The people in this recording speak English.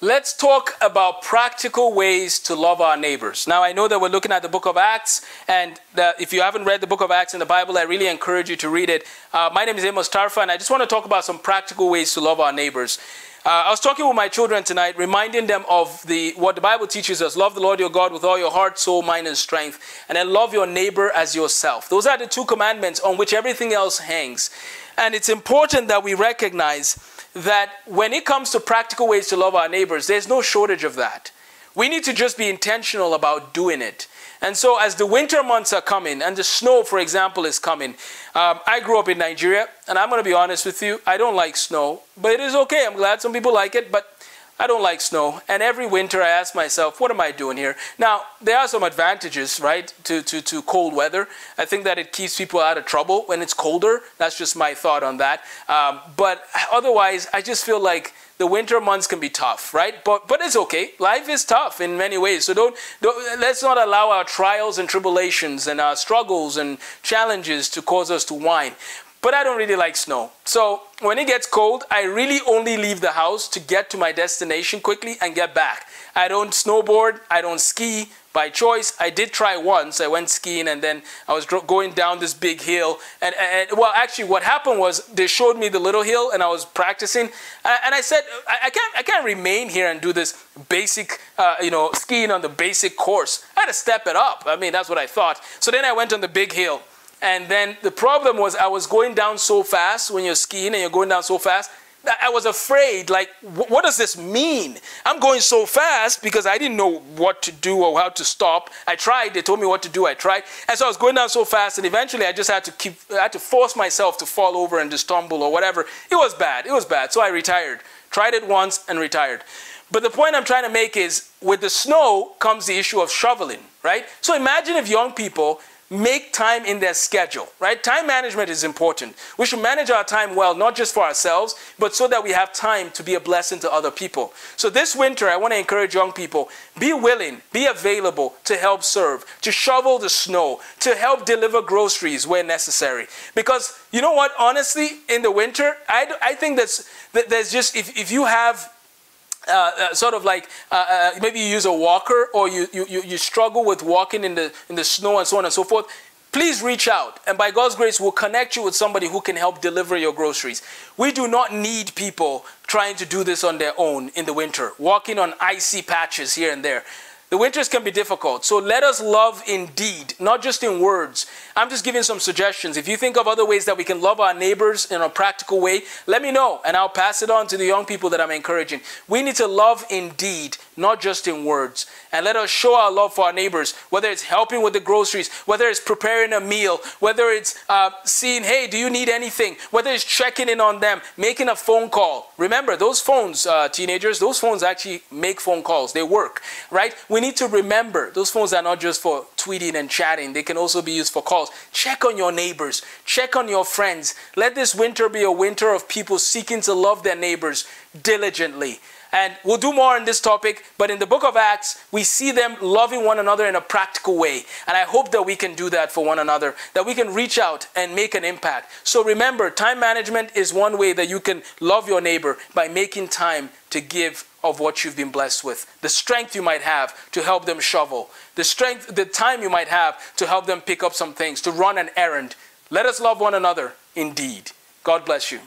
Let's talk about practical ways to love our neighbors. Now, I know that we're looking at the book of Acts, and if you haven't read the book of Acts in the Bible, I really encourage you to read it. My name is Amos Tarfa, and I just want to talk about some practical ways to love our neighbors. I was talking with my children tonight, reminding them of what the Bible teaches us. Love the Lord your God with all your heart, soul, mind, and strength. And then love your neighbor as yourself. Those are the two commandments on which everything else hangs. And it's important that we recognize that when it comes to practical ways to love our neighbors, there's no shortage of that. We need to just be intentional about doing it. And so as the winter months are coming, and the snow, for example, is coming. I grew up in Nigeria, and I'm going to be honest with you, I don't like snow, but it is okay. I'm glad some people like it, but I don't like snow. And every winter I ask myself, what am I doing here? Now, there are some advantages, right, to cold weather. I think that it keeps people out of trouble when it's colder. That's just my thought on that. But otherwise, I just feel like the winter months can be tough, right? But it's okay. Life is tough in many ways. So let's not allow our trials and tribulations and our struggles and challenges to cause us to whine. But I don't really like snow. So when it gets cold, I really only leave the house to get to my destination quickly and get back. I don't snowboard. I don't ski by choice. I did try once. I went skiing, and then I was going down this big hill. And well, actually what happened was they showed me the little hill, and I was practicing. And I said, I can't remain here and do this basic, skiing on the basic course. I had to step it up. I mean, that's what I thought. So then I went on the big hill. And then the problem was I was going down so fast when you're skiing and you're going down so fast that I was afraid, like, what does this mean? I'm going so fast because I didn't know what to do or how to stop. I tried. They told me what to do. I tried. And so I was going down so fast, and eventually I just had to force myself to fall over and to stumble or whatever. It was bad. It was bad. So I retired. Tried it once and retired. But the point I'm trying to make is with the snow comes the issue of shoveling, right? So imagine if young people make time in their schedule, right? Time management is important. We should manage our time well, not just for ourselves, but so that we have time to be a blessing to other people. So this winter, I want to encourage young people, be willing, be available to help serve, to shovel the snow, to help deliver groceries where necessary. Because you know what, honestly, in the winter, I think there's just, if you have maybe you use a walker, or you struggle with walking in the snow and so on and so forth, please reach out. And by God's grace, we'll connect you with somebody who can help deliver your groceries. We do not need people trying to do this on their own in the winter, walking on icy patches here and there. The winters can be difficult, so let us love in deed, not just in words. I'm just giving some suggestions. If you think of other ways that we can love our neighbors in a practical way, let me know, and I'll pass it on to the young people that I'm encouraging. We need to love in deed, not just in words. And let us show our love for our neighbors, whether it's helping with the groceries, whether it's preparing a meal, whether it's seeing, hey, do you need anything? Whether it's checking in on them, making a phone call. Remember, those phones, teenagers, those phones actually make phone calls. They work, right? We need to remember those phones are not just for tweeting and chatting. They can also be used for calls. Check on your neighbors. Check on your friends. Let this winter be a winter of people seeking to love their neighbors diligently. And we'll do more on this topic, but in the book of Acts, we see them loving one another in a practical way. And I hope that we can do that for one another, that we can reach out and make an impact. So remember, time management is one way that you can love your neighbor, by making time to give of what you've been blessed with. The strength you might have to help them shovel. The time you might have to help them pick up some things, to run an errand. Let us love one another indeed. God bless you.